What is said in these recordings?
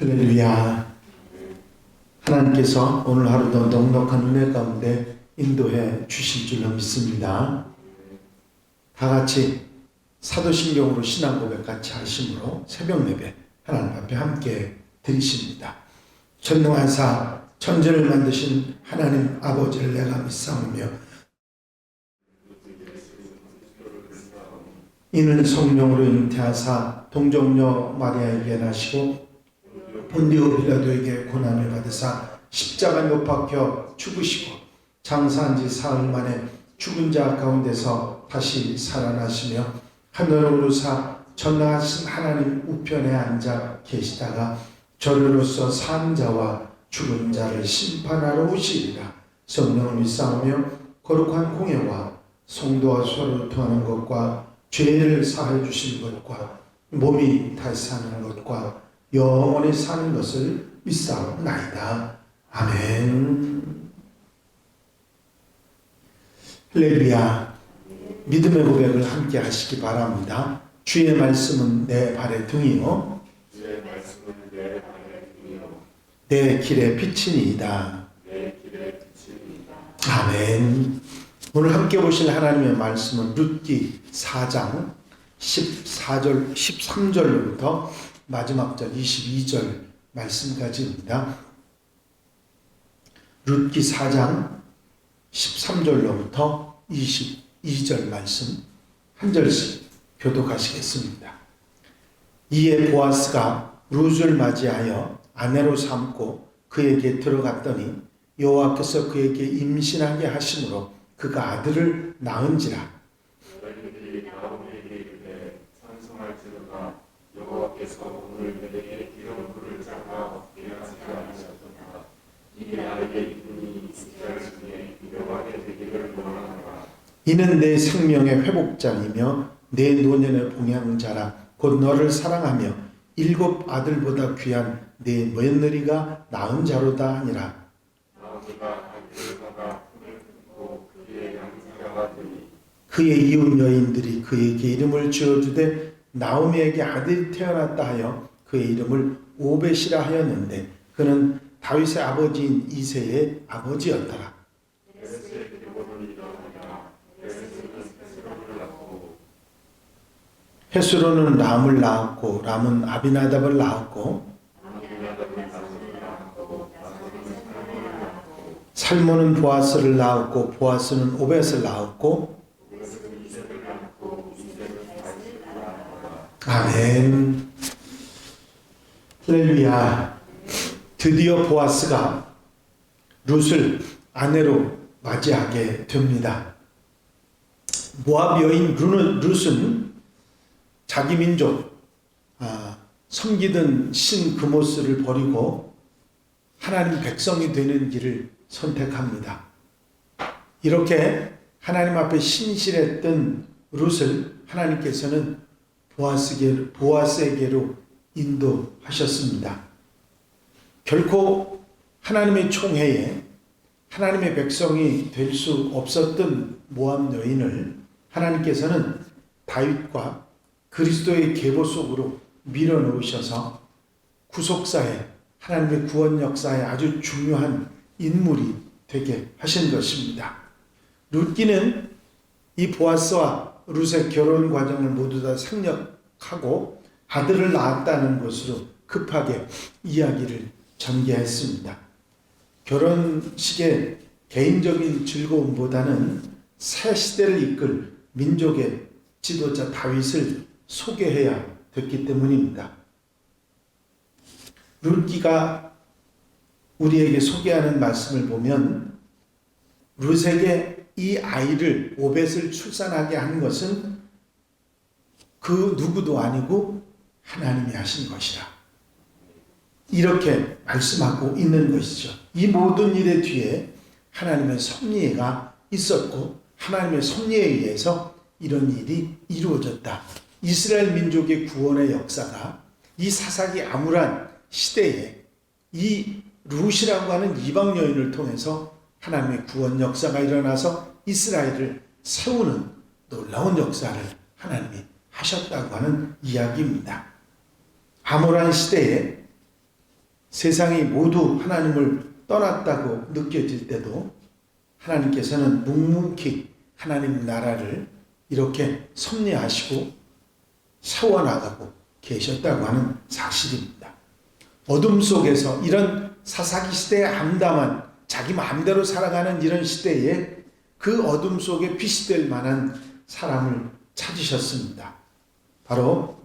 할렐루야. 하나님께서 오늘 하루도 넉넉한 은혜 가운데 인도해 주실 줄로 믿습니다. 다 같이 사도신경으로 신앙 고백 같이 하심으로 새벽 예배 하나님 앞에 함께 드리십니다. 전능하사 천지를 만드신 하나님 아버지를 내가 믿사오며 이는 성령으로 잉태하사 동정녀 마리아에게 나시고 본디오 빌라도에게 고난을 받으사 십자가 못 박혀 죽으시고 장사한 지 사흘 만에 죽은 자 가운데서 다시 살아나시며 하늘로 오르사 전능하신 하나님 우편에 앉아 계시다가 저리로서 산 자와 죽은 자를 심판하러 오시리라. 성령을 믿사오며 거룩한 공예와 성도와 서로 통하는 것과 죄를 사하여 주시는 것과 몸이 다시 사는 것과 영원히 사는 것을 믿사옵나이다. 아멘. 할렐루야. 믿음의 고백을 함께 하시기 바랍니다. 주의 말씀은 내 발의 등이요 내 길의 빛이니이다. 아멘. 오늘 함께 보실 하나님의 말씀은 룻기 4장 13절로부터 마지막 절 22절 말씀까지입니다. 룻기 4장 13절로부터 22절 말씀 한 절씩 교독하시겠습니다. 이에 보아스가 룻을 맞이하여 아내로 삼고 그에게 들어갔더니 여호와께서 그에게 임신하게 하심으로 그가 아들을 낳은지라. 여호와께서 오늘 내게 이런 불을 잡아 얻게 하지 않으셨도다. 이 아이의 이름이 이스라엘 중에 유명하게 되기를 원하노라. 이는 내 생명의 회복자이며 내 노년의 봉양자라. 곧 너를 사랑하며 7 아들보다 귀한 내 며느리가 낳은 자로다 하니라. 나오미가 아기를 받아 품에 품고 그의 양자가 되니 그의 이웃 여인들이 그에게 이름을 지어주되 나오미에게 아들이 태어났다 하여 그의 이름을 오벳이라 하였는데 그는 다윗의 아버지인 이새의 아버지였더라. 헤스로는 람을 낳았고 람은 아비나답을 낳았고 살몬은 보아스를 낳았고 보아스는 오벳을 낳았고 아멘. 할렐루야. 드디어 보아스가 룻을 아내로 맞이하게 됩니다. 모압 여인 룻은 자기 민족 섬기던 신 그모스를 버리고 하나님 백성이 되는 길을 선택합니다. 이렇게 하나님 앞에 신실했던 룻을 하나님께서는 보아스에게로 인도하셨습니다. 결코 하나님의 총회에 하나님의 백성이 될 수 없었던 모압 여인을 하나님께서는 다윗과 그리스도의 계보 속으로 밀어넣으셔서 구속사에 하나님의 구원 역사에 아주 중요한 인물이 되게 하신 것입니다. 룻기는 이 보아스와 룻의 결혼 과정을 모두 다 생략하고 아들을 낳았다는 것으로 급하게 이야기를 전개했습니다. 결혼식의 개인적인 즐거움보다는 새 시대를 이끌 민족의 지도자 다윗을 소개해야 됐기 때문입니다. 룻기가 우리에게 소개하는 말씀을 보면 룻에게 이 아이를 오벳을 출산하게 한 것은 그 누구도 아니고 하나님이 하신 것이라. 이렇게 말씀하고 있는 것이죠. 이 모든 일의 뒤에 하나님의 섭리가 있었고 하나님의 섭리에 의해서 이런 일이 이루어졌다. 이스라엘 민족의 구원의 역사가 이 사사기 암울한 시대에 이 룻이라고 하는 이방 여인을 통해서 하나님의 구원 역사가 일어나서 이스라엘을 세우는 놀라운 역사를 하나님이 하셨다고 하는 이야기입니다. 암울한 시대에 세상이 모두 하나님을 떠났다고 느껴질 때도 하나님께서는 묵묵히 하나님 나라를 이렇게 섭리하시고 세워나가고 계셨다고 하는 사실입니다. 어둠 속에서 이런 사사기 시대의 암담한 자기 마음대로 살아가는 이런 시대에 그 어둠 속에 빛이 될 만한 사람을 찾으셨습니다. 바로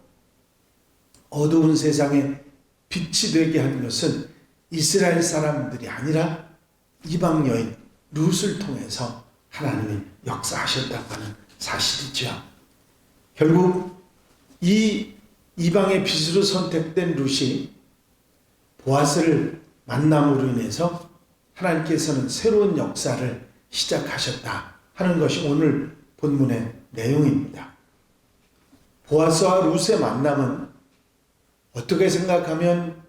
어두운 세상에 빛이 되게 한 것은 이스라엘 사람들이 아니라 이방 여인 룻을 통해서 하나님이 역사하셨다고 하는 사실이죠. 결국 이 이방의 빛으로 선택된 룻이 보아스를 만남으로 인해서 하나님께서는 새로운 역사를 시작하셨다 하는 것이 오늘 본문의 내용입니다. 보아스와 룻의 만남은 어떻게 생각하면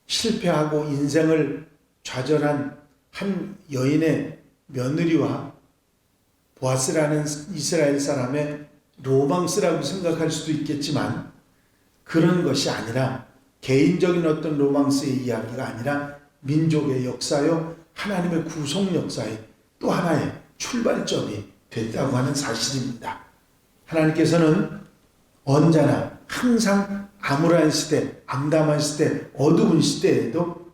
실패하고 인생을 좌절한 한 여인의 며느리와 보아스라는 이스라엘 사람의 로망스라고 생각할 수도 있겠지만 그런 것이 아니라 개인적인 어떤 로망스의 이야기가 아니라 민족의 역사요 하나님의 구속 역사의 또 하나의 출발점이 됐다고 하는 사실입니다. 하나님께서는 언제나 항상 암울한 시대, 암담한 시대, 어두운 시대에도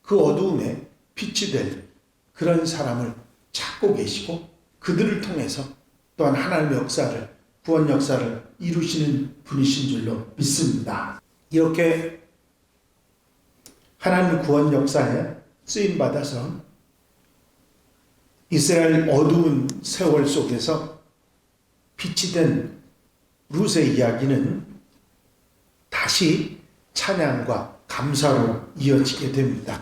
그 어두움에 빛이 될 그런 사람을 찾고 계시고 그들을 통해서 또한 하나님의 역사를, 구원 역사를 이루시는 분이신 줄로 믿습니다. 이렇게 하나님 구원 역사에 쓰임받아서 이스라엘 어두운 세월 속에서 빛이 된 룻의 이야기는 다시 찬양과 감사로 이어지게 됩니다.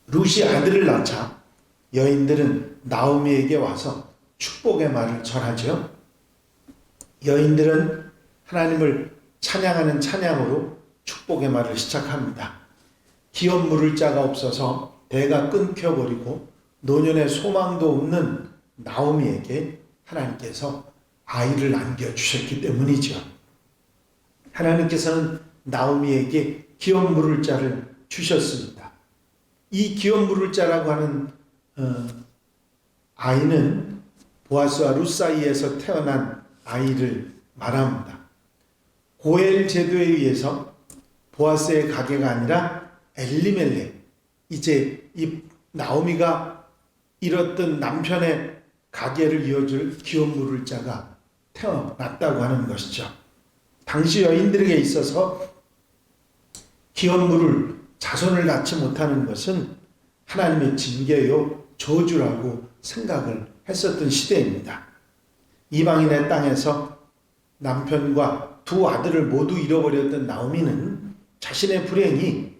룻이 아들을 낳자 여인들은 나오미에게 와서 축복의 말을 전하죠. 여인들은 하나님을 찬양하는 찬양으로 축복의 말을 시작합니다. 기업 물을 자가 없어서 배가 끊겨버리고 노년의 소망도 없는 나오미에게 하나님께서 아이를 안겨주셨기 때문이죠. 하나님께서는 나오미에게 기업 물을 자를 주셨습니다. 이 기업 물을 자라고 하는 아이는 보아스와 룻 사이에서 태어난 아이를 말합니다. 고엘 제도에 의해서 보아스의 가게가 아니라 엘리멜렉, 이제 이 나오미가 잃었던 남편의 가게를 이어줄 기업 물을 자가 태어났다고 하는 것이죠. 당시 여인들에게 있어서 기업 물을 자손을 낳지 못하는 것은 하나님의 징계요 저주라고 생각을 했었던 시대입니다. 이방인의 땅에서 남편과 두 아들을 모두 잃어버렸던 나오미는 자신의 불행이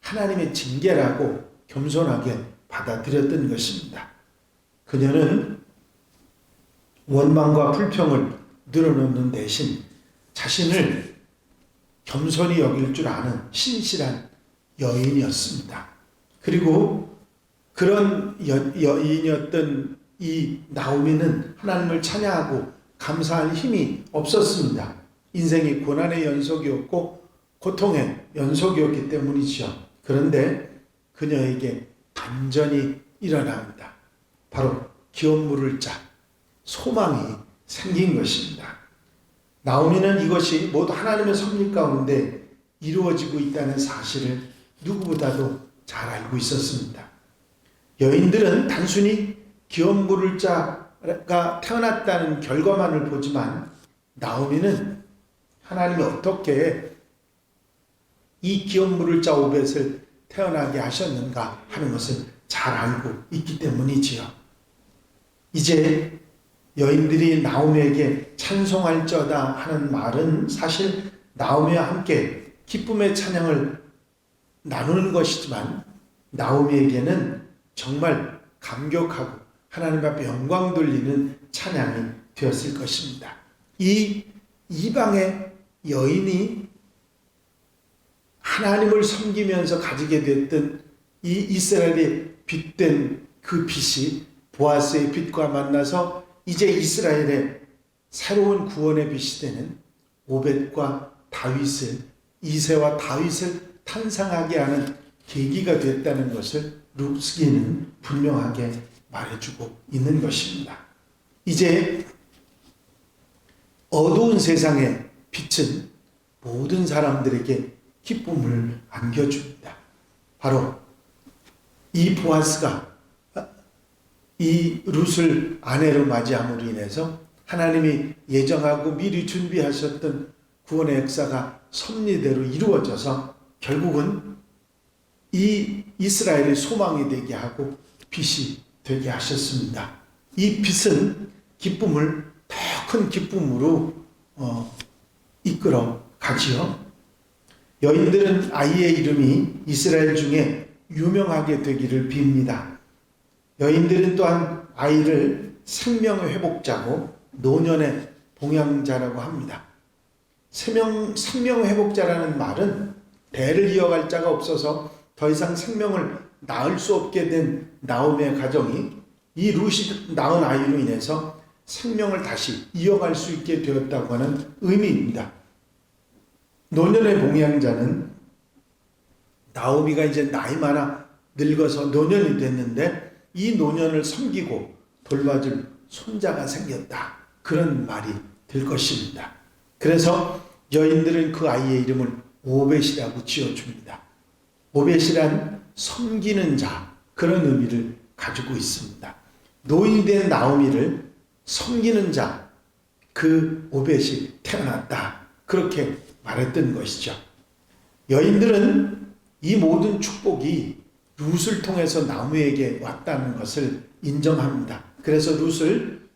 하나님의 징계라고 겸손하게 받아들였던 것입니다. 그녀는 원망과 불평을 늘어놓는 대신 자신을 겸손히 여길 줄 아는 신실한 여인이었습니다. 그리고 그런 여인이었던 이 나오미는 하나님을 찬양하고 감사할 힘이 없었습니다. 인생이 고난의 연속이었고 고통의 연속이었기 때문이죠. 그런데 그녀에게 반전이 일어납니다. 바로 기업 물을 자, 소망이 생긴 것입니다. 나오미는 이것이 모두 하나님의 섭리 가운데 이루어지고 있다는 사실을 누구보다도 잘 알고 있었습니다. 여인들은 단순히 기업 물을 자가 태어났다는 결과만을 보지만 나오미는 하나님이 어떻게 이 기업 물을 자 오벳을 태어나게 하셨는가 하는 것을 잘 알고 있기 때문이지요. 이제 여인들이 나오미에게 찬송할저다 하는 말은 사실 나오미와 함께 기쁨의 찬양을 나누는 것이지만 나오미에게는 정말 감격하고 하나님 앞에 영광 돌리는 찬양이 되었을 것입니다. 이 이방의 여인이 하나님을 섬기면서 가지게 됐던 이 이스라엘의 빛된 그 빛이 보아스의 빛과 만나서 이제 이스라엘의 새로운 구원의 빛이 되는 오벳과 다윗을 이새와 다윗을 탄생하게 하는 계기가 됐다는 것을 룻기는 분명하게 말해주고 있는 것입니다. 이제 어두운 세상의 빛은 모든 사람들에게 기쁨을 안겨줍니다. 바로 이 보아스가 이 룻을 아내로 맞이함으로 인해서 하나님이 예정하고 미리 준비하셨던 구원의 역사가 섭리대로 이루어져서 결국은 이 이스라엘의 소망이 되게 하고 빛이 되게 하셨습니다. 이 빛은 기쁨을 더 큰 기쁨으로 이끌어 가지요. 여인들은 아이의 이름이 이스라엘 중에 유명하게 되기를 빕니다. 여인들은 또한 아이를 생명의 회복자고 노년의 봉양자라고 합니다. 생명 회복자라는 말은 대를 이어갈 자가 없어서 더 이상 생명을 낳을 수 없게 된 나오미의 가정이 이 룻이 낳은 아이로 인해서 생명을 다시 이어갈 수 있게 되었다고 하는 의미입니다. 노년의 봉양자는 나오미가 이제 나이 많아 늙어서 노년이 됐는데 이 노년을 섬기고 돌봐줄 손자가 생겼다. 그런 말이 될 것입니다. 그래서 여인들은 그 아이의 이름을 오벳이라고 지어줍니다. 오벳이란 섬기는 자, 그런 의미를 가지고 있습니다. 노인이 된 나오미를 섬기는 자, 그 오벳이 태어났다. 그렇게 말했던 것이죠. 여인들은 이 모든 축복이 룻을 통해서 나무에게 왔다는 것을 인정합니다. 그래서 룻을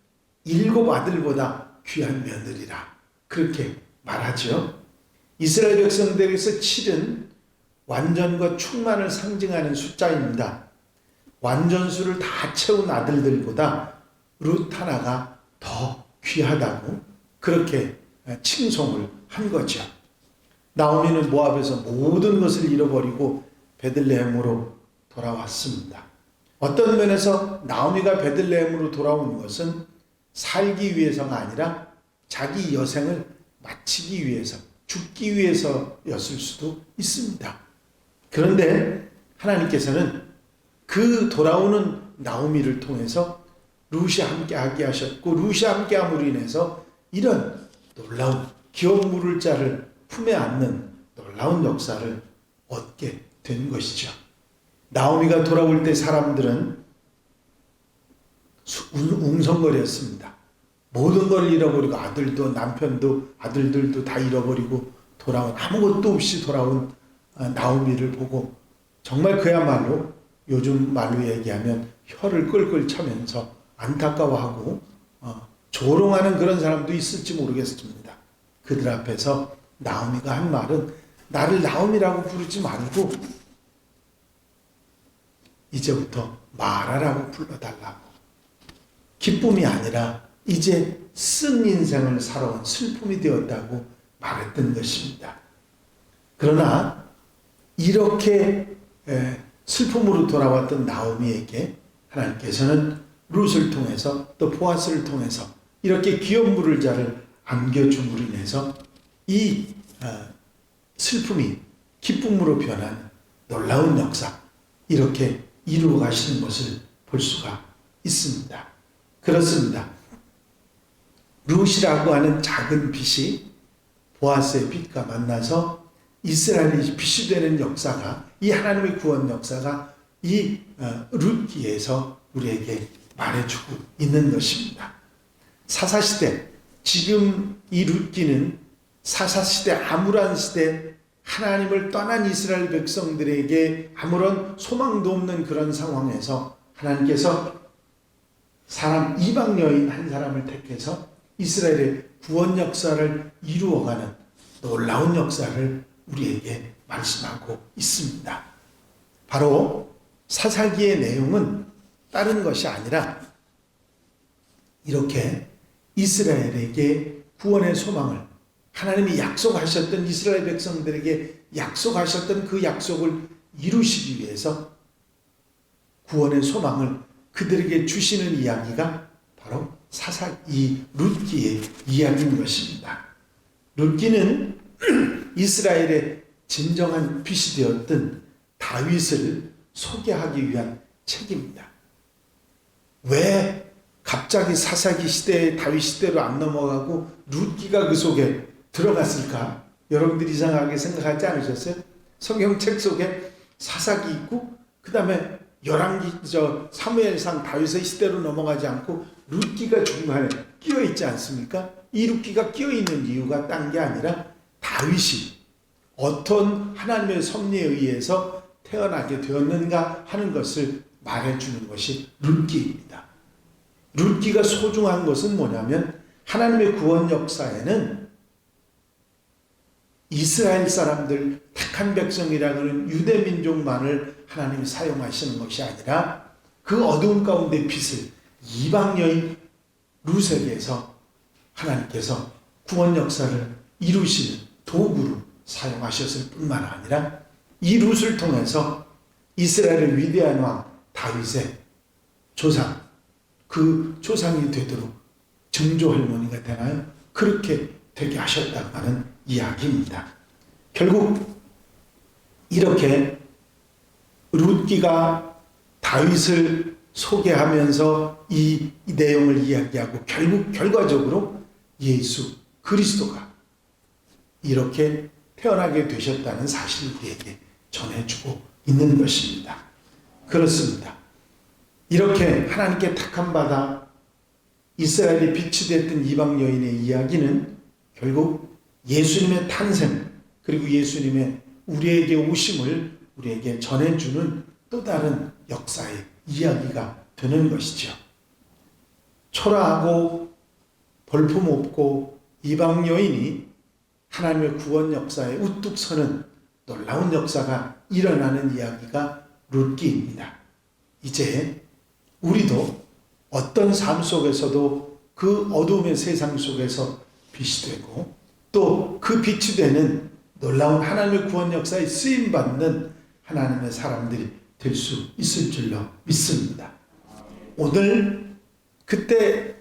7 아들보다 귀한 며느리라 그렇게 말하죠. 이스라엘 백성들에게서 7은 완전과 충만을 상징하는 숫자입니다. 완전수를 다 채운 아들들보다 룻 하나가 더 귀하다고 그렇게 칭송을 한 거죠. 나오미는 모압에서 모든 것을 잃어버리고 베들레헴으로 돌아왔습니다. 어떤 면에서 나오미가 베들레헴으로 돌아온 것은 살기 위해서가 아니라 자기 여생을 마치기 위해서, 죽기 위해서였을 수도 있습니다. 그런데 하나님께서는 그 돌아오는 나오미를 통해서 룻이 함께하게 하셨고 룻이 함께함으로 인해서 이런 놀라운 기업 물을 자를 품에 안는 놀라운 역사를 얻게 된 것이죠. 나오미가 돌아올 때 사람들은 웅성거렸습니다. 모든 걸 잃어버리고 아들도 남편도 아들들도 다 잃어버리고 돌아온 아무것도 없이 돌아온 나오미를 보고 정말 그야말로 요즘 말로 얘기하면 혀를 끌끌 차면서 안타까워하고 조롱하는 그런 사람도 있을지 모르겠습니다. 그들 앞에서 나오미가 한 말은 나를 나오미라고 부르지 말고 이제부터 마라라고 불러달라고. 기쁨이 아니라 이제 쓴 인생을 살아온 슬픔이 되었다고 말했던 것입니다. 그러나 이렇게 슬픔으로 돌아왔던 나오미에게 하나님께서는 룻을 통해서 또 보아스를 통해서 이렇게 기업 물을 자를 안겨줌으로 인해서 이 슬픔이 기쁨으로 변한 놀라운 역사 이렇게 이루어 가시는 것을 볼 수가 있습니다. 그렇습니다. 룻이라고 하는 작은 빛이 보아스의 빛과 만나서 이스라엘이 빛이 되는 역사가 이 하나님의 구원 역사가 이 룻기에서 우리에게 말해주고 있는 것입니다. 사사시대 지금 이 룻기는 사사시대 암울한 시대 하나님을 떠난 이스라엘 백성들에게 아무런 소망도 없는 그런 상황에서 하나님께서 사람 이방 여인 한 사람을 택해서 이스라엘의 구원 역사를 이루어가는 놀라운 역사를 우리에게 말씀하고 있습니다. 바로 사사기의 내용은 다른 것이 아니라 이렇게 이스라엘에게 구원의 소망을 하나님이 약속하셨던 이스라엘 백성들에게 약속하셨던 그 약속을 이루시기 위해서 구원의 소망을 그들에게 주시는 이야기가 바로 룻기의 이야기인 것입니다. 룻기는 이스라엘의 진정한 빛이 되었던 다윗을 소개하기 위한 책입니다. 왜 갑자기 사사기 시대의 다윗 시대로 안 넘어가고 룻기가 그 속에 들어갔을까? 여러분들이 이상하게 생각하지 않으셨어요? 성경책 속에 사사기 있고 그 다음에 사무엘상 다윗의 시대로 넘어가지 않고 룻기가 중간에 끼어 있지 않습니까? 이 룻기가 끼어 있는 이유가 딴 게 아니라 다윗이 어떤 하나님의 섭리에 의해서 태어나게 되었는가 하는 것을 말해주는 것이 룻기입니다. 룻기가 소중한 것은 뭐냐면 하나님의 구원 역사에는 이스라엘 사람들 택한 백성이라는 유대 민족만을 하나님이 사용하시는 것이 아니라 그 어두운 가운데 빛을 이방 여인 룻에게서 하나님께서 구원 역사를 이루시는 도구로 사용하셨을 뿐만 아니라 이 룻을 통해서 이스라엘의 위대한 왕 다윗의 조상, 그 조상이 되도록 증조 할머니가 되나요? 그렇게 되게 하셨다고 하는 이야기입니다. 결국 이렇게 룻기가 다윗을 소개하면서 이 내용을 이야기하고 결국 결과적으로 예수 그리스도가 이렇게 태어나게 되셨다는 사실을 우리에게 전해주고 있는 것입니다. 그렇습니다. 이렇게 하나님께 택함 받아 이스라엘이 빛이 됐던 이방 여인의 이야기는 결국 예수님의 탄생 그리고 예수님의 우리에게 오심을 우리에게 전해주는 또 다른 역사의 이야기가 되는 것이죠. 초라하고 볼품없고 이방 여인이 하나님의 구원 역사에 우뚝 서는 놀라운 역사가 일어나는 이야기가 룻기입니다. 이제 우리도 어떤 삶 속에서도 그 어둠의 세상 속에서 빛이 되고 또 그 빛이 되는 놀라운 하나님의 구원 역사에 쓰임받는 하나님의 사람들이 될 수 있을 줄로 믿습니다. 오늘 그때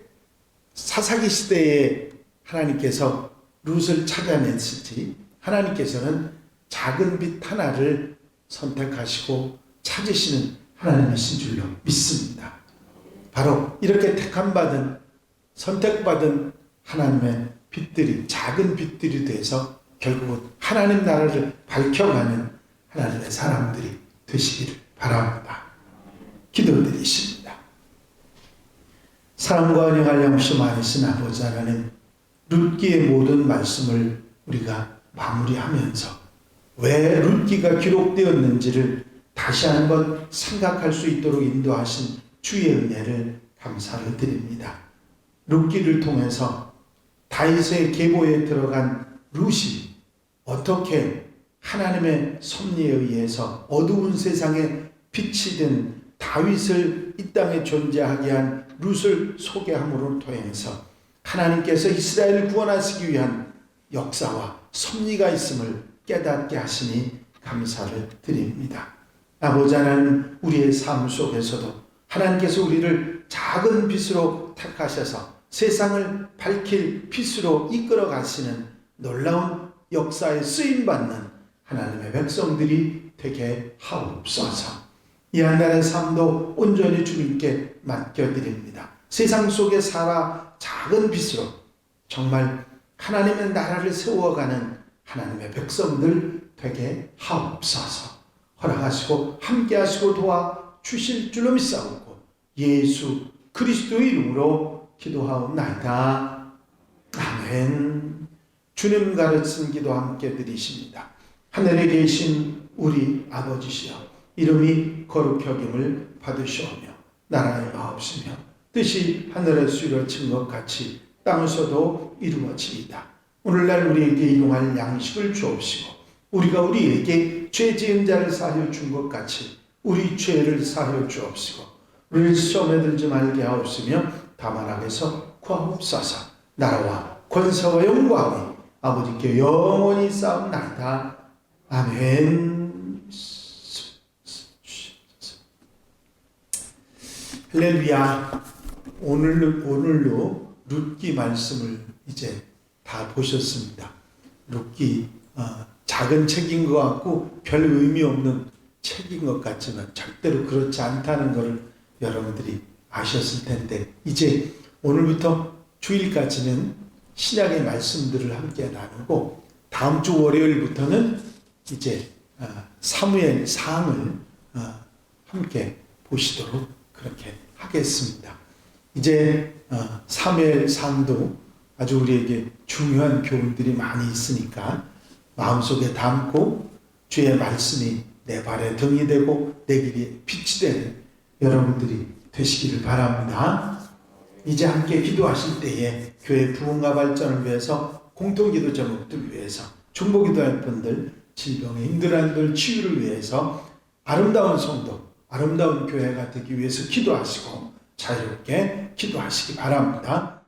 사사기 시대에 하나님께서 룻을 찾아냈을지 하나님께서는 작은 빛 하나를 선택하시고 찾으시는 하나님이신 줄로 믿습니다. 바로 이렇게 택함받은 선택받은 하나님의 빛들이 작은 빛들이 돼서 결국은 하나님 나라를 밝혀가는 하나님의 사람들이 되시기를 바랍니다. 기도드리십니다. 사랑과 은혜가 영시 많으신 아버지 하나님, 룻기의 모든 말씀을 우리가 마무리하면서 왜 룻기가 기록되었는지를 다시 한번 생각할 수 있도록 인도하신 주의 은혜를 감사를 드립니다. 룻기를 통해서 다윗의 계보에 들어간 룻이 어떻게 하나님의 섭리에 의해서 어두운 세상에 빛이 된 다윗을 이 땅에 존재하게 한 룻을 소개함으로 통해서 하나님께서 이스라엘을 구원하시기 위한 역사와 섭리가 있음을 깨닫게 하시니 감사를 드립니다. 아버지 하나님, 우리의 삶 속에서도 하나님께서 우리를 작은 빛으로 택하셔서 세상을 밝힐 빛으로 이끌어 가시는 놀라운 역사에 쓰임받는 하나님의 백성들이 되게 하옵소서. 이 한 달의 삶도 온전히 주님께 맡겨드립니다. 세상 속에 살아 작은 빛으로 정말 하나님의 나라를 세워가는 하나님의 백성들 되게 하옵소서. 허락하시고 함께하시고 도와주실 줄로 믿사옵고 예수 그리스도의 이름으로 기도하옵나이다. 아멘. 주님 가르친 기도 함께 드리십니다. 하늘에 계신 우리 아버지시여, 이름이 거룩히 여김을 받으시오며 나라의 마옵시며 뜻이 하늘에서 이루어진 것 같이 땅에서도 이루어지이다. 오늘날 우리에게 일용할 양식을 주옵시고 우리가 우리에게 죄 지은 자를 사하여 준 것 같이 우리 죄를 사하여 주옵시고 우리를 시험에 들지 말게 하옵시며 다만 악에서 구하옵소서. 나라와 권세와 영광이 아버지께 영원히 쌓옵나이다. 아멘. 할렐루야. 오늘로 룻기 말씀을 이제 다 보셨습니다. 룻기 작은 책인 것 같고 별 의미 없는 책인 것 같지만 절대로 그렇지 않다는 것을 여러분들이 아셨을 텐데, 이제 오늘부터 주일까지는 신약의 말씀들을 함께 나누고 다음 주 월요일부터는 이제 사무엘 상을 함께 보시도록 그렇게 하겠습니다. 이제 사무엘 상도 아주 우리에게 중요한 교훈들이 많이 있으니까 마음속에 담고 주의 말씀이 내 발에 등이 되고 내 길에 빛이 되는 여러분들이 되시기를 바랍니다. 이제 함께 기도하실 때에 교회 부흥과 발전을 위해서, 공동기도 제목들 위해서, 중보기도할 분들, 질병에 힘들어하는 분들 치유를 위해서 아름다운 성도, 아름다운 교회가 되기 위해서 기도하시고 자유롭게 기도하시기 바랍니다.